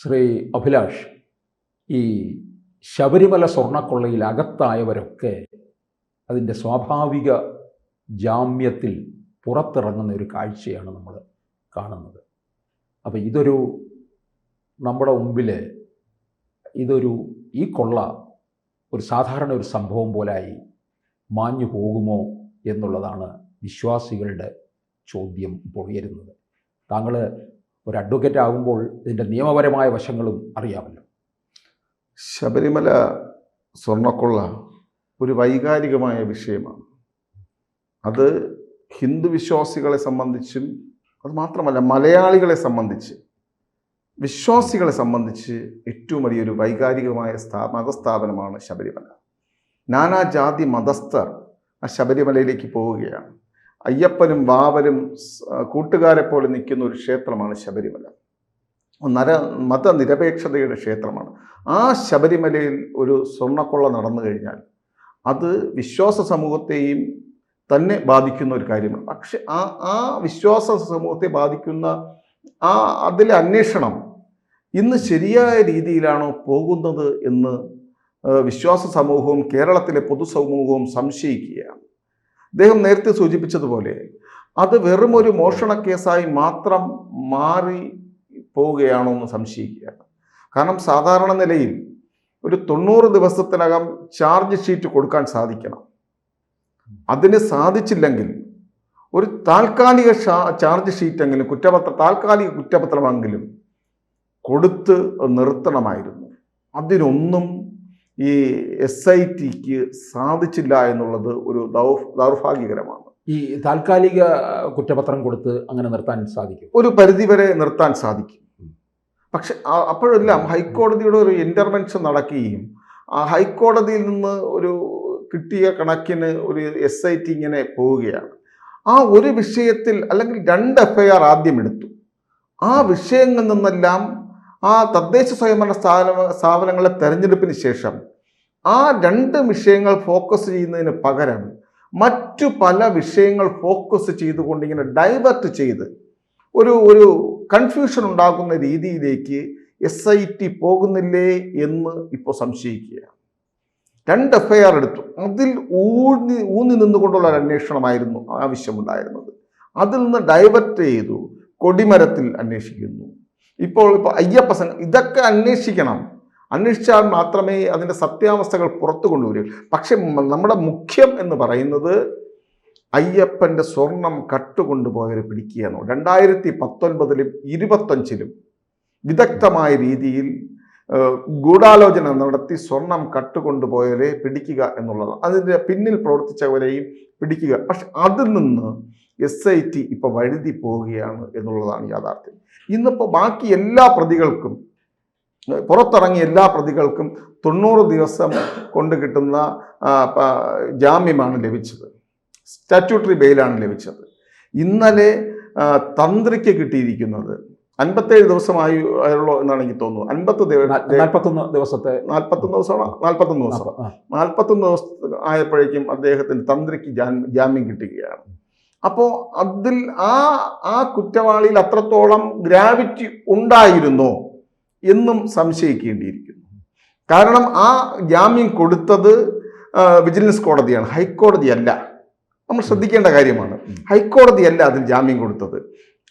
ശ്രീ അഭിലാഷ്, ഈ ശബരിമല സ്വർണ്ണക്കൊള്ളയിൽ അകത്തായവരൊക്കെ അതിൻ്റെ സ്വാഭാവിക ജാമ്യത്തിൽ പുറത്തിറങ്ങുന്ന ഒരു കാഴ്ചയാണ് നമ്മൾ കാണുന്നത്. അപ്പോൾ നമ്മുടെ മുമ്പിൽ ഈ കൊള്ള ഒരു സാധാരണ ഒരു സംഭവം പോലായി മാഞ്ഞു പോകുമോ എന്നുള്ളതാണ് വിശ്വാസികളുടെ ചോദ്യം ഇപ്പോൾ ഉയരുന്നത്. താങ്കൾ ഒരു അഡ്വക്കേറ്റ് ആകുമ്പോൾ ഇതിൻ്റെ നിയമപരമായ വശങ്ങളും അറിയാമല്ലോ. ശബരിമല സ്വർണ്ണക്കൊള്ള ഒരു വൈകാരികമായ വിഷയമാണ്. അത് ഹിന്ദു വിശ്വാസികളെ സംബന്ധിച്ചും അത് മാത്രമല്ല മലയാളികളെ സംബന്ധിച്ച്, വിശ്വാസികളെ സംബന്ധിച്ച് ഏറ്റവും വലിയൊരു വൈകാരികമായ മതസ്ഥാപനമാണ് ശബരിമല. നാനാജാതി മതസ്ഥർ ആ ശബരിമലയിലേക്ക് പോവുകയാണ്. അയ്യപ്പനും വാവലും കൂട്ടുകാരെ പോലെ നിൽക്കുന്ന ഒരു ക്ഷേത്രമാണ് ശബരിമല. മതനിരപേക്ഷതയുടെ ക്ഷേത്രമാണ്. ആ ശബരിമലയിൽ ഒരു സ്വർണ്ണക്കൊള്ള നടന്നു കഴിഞ്ഞാൽ അത് വിശ്വാസ സമൂഹത്തെയും തന്നെ ബാധിക്കുന്ന ഒരു കാര്യമാണ്. പക്ഷെ ആ വിശ്വാസ സമൂഹത്തെ ബാധിക്കുന്ന അതിലെ അന്വേഷണം ഇന്ന് ശരിയായ രീതിയിലാണോ പോകുന്നത് എന്ന് വിശ്വാസ സമൂഹവും കേരളത്തിലെ പൊതുസമൂഹവും സംശയിക്കുകയാണ്. അദ്ദേഹം നേരത്തെ സൂചിപ്പിച്ചതുപോലെ അത് വെറും ഒരു മോഷണ കേസായി മാത്രം മാറി പോവുകയാണോ എന്ന് സംശയിക്കുകയാണ്. കാരണം സാധാരണ നിലയിൽ ഒരു 90 ദിവസത്തിനകം ചാർജ് ഷീറ്റ് കൊടുക്കാൻ സാധിക്കണം. അതിന് സാധിച്ചില്ലെങ്കിൽ ഒരു താൽക്കാലിക ചാർജ് ഷീറ്റെങ്കിലും താൽക്കാലിക കുറ്റപത്രമെങ്കിലും കൊടുത്ത് നിർത്തണമായിരുന്നു. അതിനൊന്നും ഈ SITക്ക് സാധിച്ചില്ല എന്നുള്ളത് ഒരു ദൗർഭാഗ്യകരമാണ്. ഈ താൽക്കാലിക കുറ്റപത്രം കൊടുത്ത് അങ്ങനെ നിർത്താൻ സാധിക്കും, ഒരു പരിധിവരെ നിർത്താൻ സാധിക്കും. പക്ഷെ അപ്പോഴെല്ലാം ഹൈക്കോടതിയുടെ ഒരു ഇൻ്റർവെൻഷൻ നടക്കുകയും ആ ഹൈക്കോടതിയിൽ നിന്ന് ഒരു കിട്ടിയ കണക്കിന് ഒരു SIT ഇങ്ങനെ പോവുകയാണ്. ആ ഒരു വിഷയത്തിൽ അല്ലെങ്കിൽ 2 FIR ആദ്യം എടുത്തു. ആ വിഷയങ്ങളിൽ നിന്നെല്ലാം ആ തദ്ദേശ സ്വയംഭരണ സ്ഥാപനങ്ങളെ തെരഞ്ഞെടുപ്പിന് ശേഷം ആ 2 വിഷയങ്ങൾ ഫോക്കസ് ചെയ്യുന്നതിന് പകരം മറ്റു പല വിഷയങ്ങൾ ഫോക്കസ് ചെയ്തുകൊണ്ട് ഇങ്ങനെ ഡൈവേർട്ട് ചെയ്ത് ഒരു കൺഫ്യൂഷൻ ഉണ്ടാകുന്ന രീതിയിലേക്ക് SIT പോകുന്നില്ലേ എന്ന് ഇപ്പോൾ സംശയിക്കുകയാണ്. 2 FIR എടുത്തു. അതിൽ ഊന്നി നിന്നുകൊണ്ടുള്ള ഒരു അന്വേഷണമായിരുന്നു ആവശ്യമുണ്ടായിരുന്നത്. അതിൽ നിന്ന് ഡൈവേർട്ട് ചെയ്തു കൊടിമരത്തിൽ അന്വേഷിക്കുന്നു. ഇപ്പോൾ അയ്യപ്പ സംഘം ഇതൊക്കെ അന്വേഷിച്ചാൽ മാത്രമേ അതിൻ്റെ സത്യാവസ്ഥകൾ പുറത്തു കൊണ്ടുവരൂ. പക്ഷെ നമ്മുടെ മുഖ്യം എന്ന് പറയുന്നത് അയ്യപ്പൻ്റെ സ്വർണം കട്ടുകൊണ്ടുപോയവരെ പിടിക്കുകയാണ്. 2019-ലും 25-ലും വിദഗ്ധമായ രീതിയിൽ ഗൂഢാലോചന നടത്തി സ്വർണം കട്ടുകൊണ്ടുപോയവരെ പിടിക്കുക എന്നുള്ളതാണ്. അതിൻ്റെ പിന്നിൽ പ്രവർത്തിച്ചവരെയും പിടിക്കുക. പക്ഷെ അതിൽ നിന്ന് SIT ഇപ്പോൾ വഴുതി പോവുകയാണ് എന്നുള്ളതാണ് യാഥാർത്ഥ്യം. ഇന്നിപ്പോൾ ബാക്കി എല്ലാ പ്രതികൾക്കും, പുറത്തിറങ്ങിയ എല്ലാ പ്രതികൾക്കും 90 ദിവസം കൊണ്ട് കിട്ടുന്ന ജാമ്യമാണ് ലഭിച്ചത്. സ്റ്റാറ്റ്യൂട്ടറി ബെയിലാണ് ലഭിച്ചത്. ഇന്നലെ തന്ത്രിക്ക് കിട്ടിയിരിക്കുന്നത് 57 ദിവസമായുള്ളൂ എന്നാണ് എനിക്ക് തോന്നുന്നത്. 41 ദിവസം ആയപ്പോഴേക്കും അദ്ദേഹത്തിന് തന്ത്രിക്ക് ജാമ്യം കിട്ടുകയാണ്. അപ്പോൾ അതിൽ ആ കുറ്റവാളിയിൽ അത്രത്തോളം ഗ്രാവിറ്റി ഉണ്ടായിരുന്നോ എന്നും സംശയിക്കേണ്ടിയിരിക്കുന്നു. കാരണം ആ ജാമ്യം കൊടുത്തത് വിജിലൻസ് കോടതിയാണ്, ഹൈക്കോടതിയല്ല. നമ്മൾ ശ്രദ്ധിക്കേണ്ട കാര്യമാണ്. ഹൈക്കോടതിയല്ല അതിൽ ജാമ്യം കൊടുത്തത്.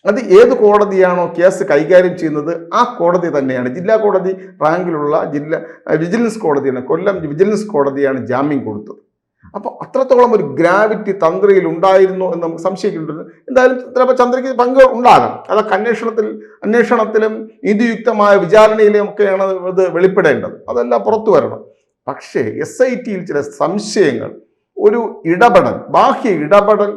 അത് ഏത് കോടതിയാണോ കേസ് കൈകാര്യം ചെയ്യുന്നത് ആ കോടതി തന്നെയാണ്. ജില്ലാ കോടതി റാങ്കിലുള്ള വിജിലൻസ് കോടതിയാണ്, കൊല്ലം വിജിലൻസ് കോടതിയാണ് ജാമ്യം കൊടുത്തത്. അപ്പോൾ അത്രത്തോളം ഒരു ഗ്രാവിറ്റി തന്ത്രിയിൽ ഉണ്ടായിരുന്നു എന്ന് നമുക്ക് സംശയിക്കുന്നുണ്ട്. എന്തായാലും ചിലപ്പോൾ ചന്ദ്രയ്ക്ക് പങ്ക് ഉണ്ടാകാം. അതൊക്കെ അന്വേഷണത്തിലും നീതിയുക്തമായ വിചാരണയിലും ഒക്കെയാണ് ഇത് വെളിപ്പെടേണ്ടത്. അതെല്ലാം പുറത്തു വരണം. പക്ഷേ SITയിൽ ചില സംശയങ്ങൾ, ഒരു ബാഹ്യ ഇടപെടൽ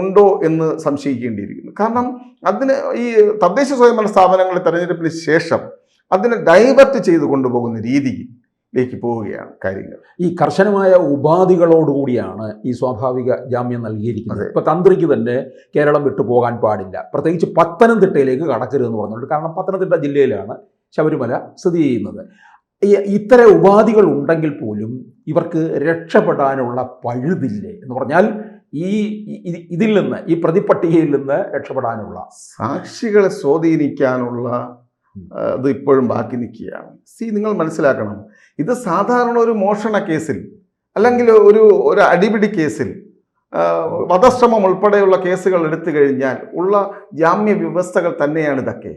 ഉണ്ടോ എന്ന് സംശയിക്കേണ്ടിയിരിക്കുന്നു. കാരണം അതിന് ഈ തദ്ദേശ സ്വയംഭരണ സ്ഥാപനങ്ങളുടെ തെരഞ്ഞെടുപ്പിന് ശേഷം അതിനെ ഡൈവേർട്ട് ചെയ്ത് കൊണ്ടുപോകുന്ന രീതിയിലേക്ക് പോവുകയാണ് കാര്യങ്ങൾ. ഈ കർശനമായ ഉപാധികളോടുകൂടിയാണ് ഈ സ്വാഭാവിക ജാമ്യം നൽകിയിരിക്കുന്നത്. ഇപ്പൊ തന്ത്രിക്ക് തന്നെ കേരളം വിട്ടു പോകാൻ പാടില്ല, പ്രത്യേകിച്ച് പത്തനംതിട്ടയിലേക്ക് കടക്കരുതെന്ന് പറഞ്ഞുകൊണ്ട്. കാരണം പത്തനംതിട്ട ജില്ലയിലാണ് ശബരിമല സ്ഥിതി ചെയ്യുന്നത്. ഇത്തരം ഉപാധികൾ ഉണ്ടെങ്കിൽ പോലും ഇവർക്ക് രക്ഷപ്പെടാനുള്ള പഴുതില്ലേ എന്ന് പറഞ്ഞാൽ ഇതിൽ നിന്ന്, ഈ പ്രതിപട്ടികയിൽ നിന്ന് രക്ഷപ്പെടാനുള്ള, സാക്ഷികളെ സ്വാധീനിക്കാനുള്ള അത് ഇപ്പോഴും ബാക്കി നിൽക്കുകയാണ്. നിങ്ങൾ മനസ്സിലാക്കണം, ഇത് സാധാരണ ഒരു മോഷണ കേസിൽ അല്ലെങ്കിൽ ഒരു അടിപിടി കേസിൽ വധശ്രമം ഉൾപ്പെടെയുള്ള കേസുകൾ എടുത്തു കഴിഞ്ഞാൽ ഉള്ള ജാമ്യ വ്യവസ്ഥകൾ തന്നെയാണ് ഇതൊക്കെ.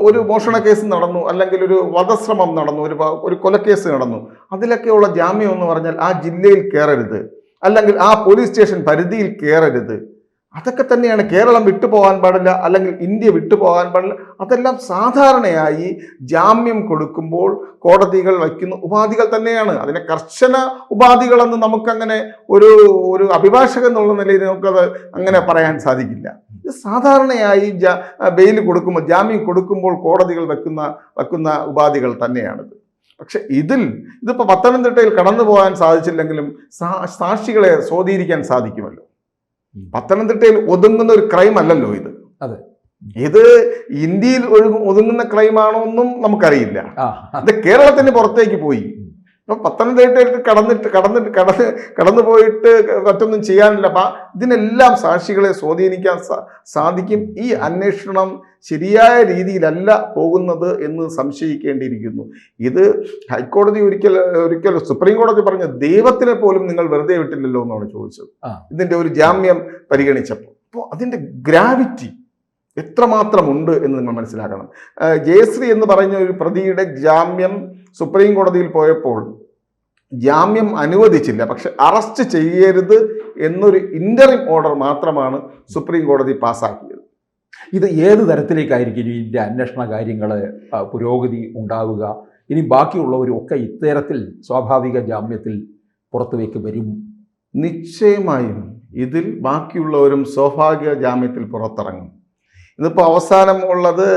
ഒരു മോഷണ കേസ് നടന്നു, അല്ലെങ്കിൽ ഒരു വധശ്രമം നടന്നു, ഒരു കൊലക്കേസ് നടന്നു, അതിലൊക്കെയുള്ള ജാമ്യം എന്ന് പറഞ്ഞാൽ ആ ജില്ലയിൽ കയറരുത്, അല്ലെങ്കിൽ ആ പോലീസ് സ്റ്റേഷൻ പരിധിയിൽ കയറരുത്. അതൊക്കെ തന്നെയാണ്. കേരളം വിട്ടുപോകാൻ പാടില്ല, അല്ലെങ്കിൽ ഇന്ത്യ വിട്ടുപോകാൻ പാടില്ല. അതെല്ലാം സാധാരണയായി ജാമ്യം കൊടുക്കുമ്പോൾ കോടതികൾ വയ്ക്കുന്ന ഉപാധികൾ തന്നെയാണ്. അതിനെ കർശന ഉപാധികളെന്ന് നമുക്കങ്ങനെ ഒരു അഭിഭാഷകൻ എന്നുള്ള നിലയിൽ നമുക്കത് അങ്ങനെ പറയാൻ സാധിക്കില്ല. ഇത് സാധാരണയായി ബെയിൽ കൊടുക്കുമ്പോൾ, ജാമ്യം കൊടുക്കുമ്പോൾ കോടതികൾ വെക്കുന്ന ഉപാധികൾ തന്നെയാണിത്. പക്ഷെ ഇതിപ്പോൾ പത്തനംതിട്ടയിൽ കടന്നു പോകാൻ സാധിച്ചില്ലെങ്കിലും സാക്ഷികളെ സ്വാധീനിക്കാൻ സാധിക്കുമല്ലോ. പത്തനംതിട്ടയിൽ ഒതുങ്ങുന്ന ഒരു ക്രൈം അല്ലല്ലോ ഇത്. ഇത് ഇന്ത്യയിൽ ഒതുങ്ങുന്ന ക്രൈമാണോ എന്നും നമുക്കറിയില്ല. ഇത് കേരളത്തിന് പുറത്തേക്ക് പോയി. അപ്പം പത്തനംതിട്ടയിൽ കടന്നു പോയിട്ട് മറ്റൊന്നും ചെയ്യാനില്ല. അപ്പം ഇതിനെല്ലാം സാക്ഷികളെ സ്വാധീനിക്കാൻ സാധിക്കും. ഈ അന്വേഷണം ശരിയായ രീതിയിലല്ല പോകുന്നത് എന്ന് സംശയിക്കേണ്ടിയിരിക്കുന്നു. ഇത് ഹൈക്കോടതി ഒരിക്കൽ സുപ്രീം കോടതി പറഞ്ഞ ദൈവത്തിനെ പോലും നിങ്ങൾ വെറുതെ വിട്ടില്ലല്ലോ എന്നാണ് ചോദിച്ചത് ഇതിന്റെ ഒരു ജാമ്യം പരിഗണിച്ചപ്പോൾ. അപ്പോൾ അതിന്റെ ഗ്രാവിറ്റി എത്രമാത്രം ഉണ്ട് എന്ന് നിങ്ങൾ മനസ്സിലാക്കണം. ജയശ്രീ എന്ന് പറഞ്ഞ ഒരു പ്രതിയുടെ ജാമ്യം സുപ്രീം കോടതിയിൽ പോയപ്പോൾ ജാമ്യം അനുവദിച്ചില്ല, പക്ഷെ അറസ്റ്റ് ചെയ്യരുത് എന്നൊരു ഇന്ററിം ഓർഡർ മാത്രമാണ് സുപ്രീം കോടതി പാസ്സാക്കിയത്. ഇത് ഏത് തരത്തിലേക്കായിരിക്കും ഇതിൻ്റെ അന്വേഷണ കാര്യങ്ങൾ പുരോഗതി ഉണ്ടാവുക? ഇനി ബാക്കിയുള്ളവരും ഒക്കെ ഇത്തരത്തിൽ സ്വാഭാവിക ജാമ്യത്തിൽ പുറത്തുവയ്ക്ക് വരും? നിശ്ചയമായും ഇതിൽ ബാക്കിയുള്ളവരും സ്വാഭാവിക ജാമ്യത്തിൽ പുറത്തിറങ്ങും. ഇതിപ്പോൾ അവസാനം ഉള്ളത്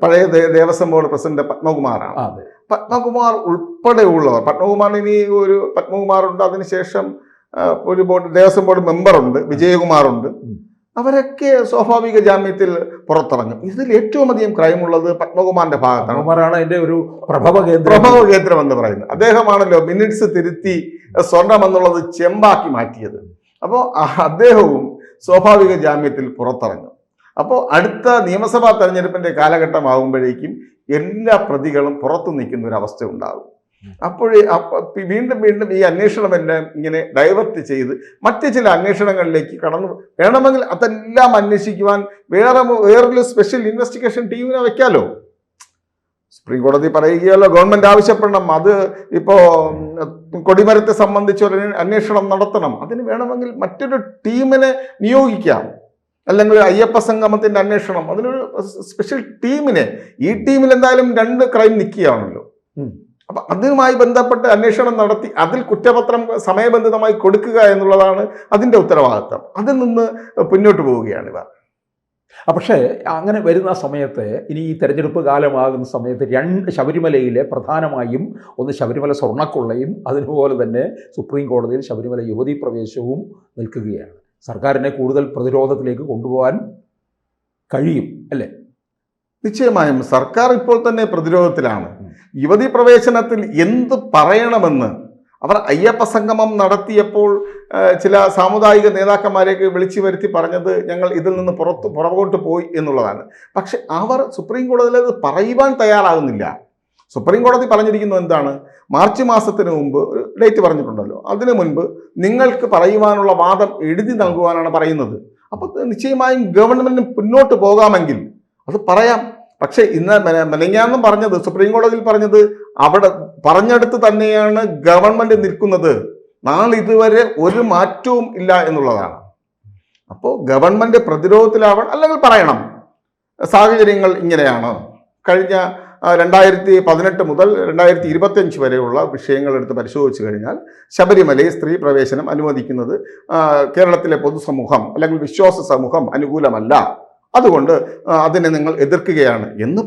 പഴയ ദേവസ്വം ബോർഡ് പ്രസിഡന്റ് പത്മകുമാറാണ്. പത്മകുമാർ ഉൾപ്പെടെയുള്ളവർ, പത്മകുമാറുണ്ട്, അതിനുശേഷം ഒരു ദേവസ്വം ബോർഡ് മെമ്പറുണ്ട്, വിജയകുമാറുണ്ട്, അവരൊക്കെ സ്വാഭാവിക ജാമ്യത്തിൽ പുറത്തിറങ്ങും. ഇതിൽ ഏറ്റവും അധികം ക്രൈം ഉള്ളത് പത്മകുമാറിന്റെ ഭാഗത്താണ്. അതിന്റെ ഒരു പ്രഭവ കേന്ദ്രം എന്ന് പറയുന്നത് അദ്ദേഹമാണല്ലോ. മിനിറ്റ്സ് തിരുത്തി സ്വർണം എന്നുള്ളത് ചെമ്പാക്കി മാറ്റിയത്. അപ്പോൾ അദ്ദേഹവും സ്വാഭാവിക ജാമ്യത്തിൽ പുറത്തിറങ്ങും. അപ്പോൾ അടുത്ത നിയമസഭാ തെരഞ്ഞെടുപ്പിന്റെ കാലഘട്ടമാകുമ്പോഴേക്കും എല്ലാ പ്രതികളും പുറത്തു നിൽക്കുന്ന ഒരു അവസ്ഥ ഉണ്ടാകും. വീണ്ടും ഈ അന്വേഷണമെല്ലാം ഇങ്ങനെ ഡൈവേർട്ട് ചെയ്ത് മറ്റ് ചില അന്വേഷണങ്ങളിലേക്ക് വേണമെങ്കിൽ അതെല്ലാം അന്വേഷിക്കുവാൻ വേറൊരു സ്പെഷ്യൽ ഇൻവെസ്റ്റിഗേഷൻ ടീമിനെ വെക്കാലോ. സുപ്രീം കോടതി പറയുകയല്ലോ, ഗവൺമെന്റ് ആവശ്യപ്പെടണം, അത് ഇപ്പോൾ കൊടിമരത്തെ സംബന്ധിച്ചൊരു അന്വേഷണം നടത്തണം, അതിന് വേണമെങ്കിൽ മറ്റൊരു ടീമിനെ നിയോഗിക്കാം. അല്ലെങ്കിൽ അയ്യപ്പ സംഗമത്തിന്റെ അന്വേഷണം, അതിനൊരു സ്പെഷ്യൽ ടീമിനെ, ഈ ടീമിൽ എന്തായാലും 2 ക്രൈം നിൽക്കുകയാണല്ലോ. അപ്പൊ അതുമായി ബന്ധപ്പെട്ട് അന്വേഷണം നടത്തി അതിൽ കുറ്റപത്രം സമയബന്ധിതമായി കൊടുക്കുക എന്നുള്ളതാണ് അതിന്റെ ഉത്തരവാദിത്തം. അതിൽ നിന്ന് മുന്നോട്ട് പോവുകയാണ് ഇവർ. പക്ഷേ അങ്ങനെ വരുന്ന സമയത്ത്, ഇനി ഈ തെരഞ്ഞെടുപ്പ് കാലമാകുന്ന സമയത്ത് ശബരിമലയിലെ പ്രധാനമായും ഒന്ന് ശബരിമല സ്വർണ്ണക്കൊള്ളയും അതുപോലെ തന്നെ സുപ്രീം കോടതിയിൽ ശബരിമല യുവതീ പ്രവേശവും നിൽക്കുകയാണ്. സർക്കാരിനെ കൂടുതൽ പ്രതിരോധത്തിലേക്ക് കൊണ്ടുപോകാൻ കഴിയും അല്ലേ? നിശ്ചയമായും സർക്കാർ ഇപ്പോൾ തന്നെ പ്രതിരോധത്തിലാണ്. യുവതീ പ്രവേശനത്തിൽ എന്ത് പറയണമെന്ന് അവർ അയ്യപ്പ സംഗമം നടത്തിയപ്പോൾ ചില സാമുദായിക നേതാക്കന്മാരെയൊക്കെ വിളിച്ചു വരുത്തി പറഞ്ഞത് ഞങ്ങൾ ഇതിൽ നിന്ന് പുറകോട്ട് പോയി എന്നുള്ളതാണ്. പക്ഷെ അവർ സുപ്രീം കോടതിയിൽ അത് പറയുവാൻ തയ്യാറാകുന്നില്ല. സുപ്രീം കോടതി പറഞ്ഞിരിക്കുന്നത് എന്താണ്? മാർച്ച് മാസത്തിന് മുമ്പ് ഒരു ഡേറ്റ് പറഞ്ഞിട്ടുണ്ടല്ലോ, അതിനു മുൻപ് നിങ്ങൾക്ക് പറയുവാനുള്ള വാദം എഴുതി നൽകുവാനാണ് പറയുന്നത്. അപ്പോൾ നിശ്ചയമായും ഗവൺമെന്റിന് മുന്നോട്ട് പോകാമെങ്കിൽ അത് പറയാം. പക്ഷേ ഇന്ന് മെനഞ്ഞാന്നും പറഞ്ഞത്, സുപ്രീം കോടതിയിൽ പറഞ്ഞത്, അവിടെ പറഞ്ഞെടുത്ത് തന്നെയാണ് ഗവൺമെന്റ് നിൽക്കുന്നത്. നാളിതുവരെ ഒരു മാറ്റവും ഇല്ല എന്നുള്ളതാണ്. അപ്പോൾ ഗവൺമെന്റ് പ്രതിരോധത്തിലാവണം, അല്ലെങ്കിൽ പറയണം സാഹചര്യങ്ങൾ ഇങ്ങനെയാണ്. കഴിഞ്ഞ 2018 മുതൽ 2025 വരെയുള്ള വിഷയങ്ങൾ എടുത്ത് പരിശോധിച്ചു കഴിഞ്ഞാൽ ശബരിമലയിൽ സ്ത്രീ പ്രവേശനം അനുവദിക്കുന്നത് കേരളത്തിലെ പൊതുസമൂഹം അല്ലെങ്കിൽ വിശ്വാസ സമൂഹം അനുകൂലമല്ല, അതുകൊണ്ട് അതിനെ നിങ്ങൾ എതിർക്കുകയാണ് എന്ന്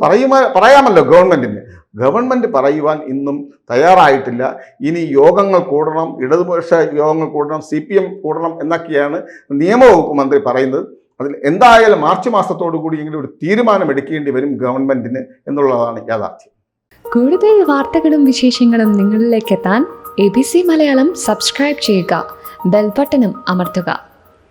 പറയാമല്ലോ ഗവൺമെന്റിന്. ഗവൺമെന്റ് പറയുവാൻ ഇന്നും തയ്യാറായിട്ടില്ല. ഇനി യോഗങ്ങൾ കൂടണം, ഇടതുപക്ഷ യോഗങ്ങൾ കൂടണം, CPM കൂടണം എന്നൊക്കെയാണ് നിയമവകുപ്പ് മന്ത്രി പറയുന്നത്. അതിൽ എന്തായാലും മാർച്ച് മാസത്തോടു കൂടി ഇങ്ങനെ ഒരു തീരുമാനം എടുക്കേണ്ടി വരും ഗവൺമെന്റിന് എന്നുള്ളതാണ് യാഥാർത്ഥ്യം. കൂടുതൽ വാർത്തകളും വിശേഷങ്ങളും നിങ്ങളിലേക്ക് എത്താൻ ABC മലയാളം സബ്സ്ക്രൈബ് ചെയ്യുക, ബെൽ ബട്ടണും അമർത്തുക.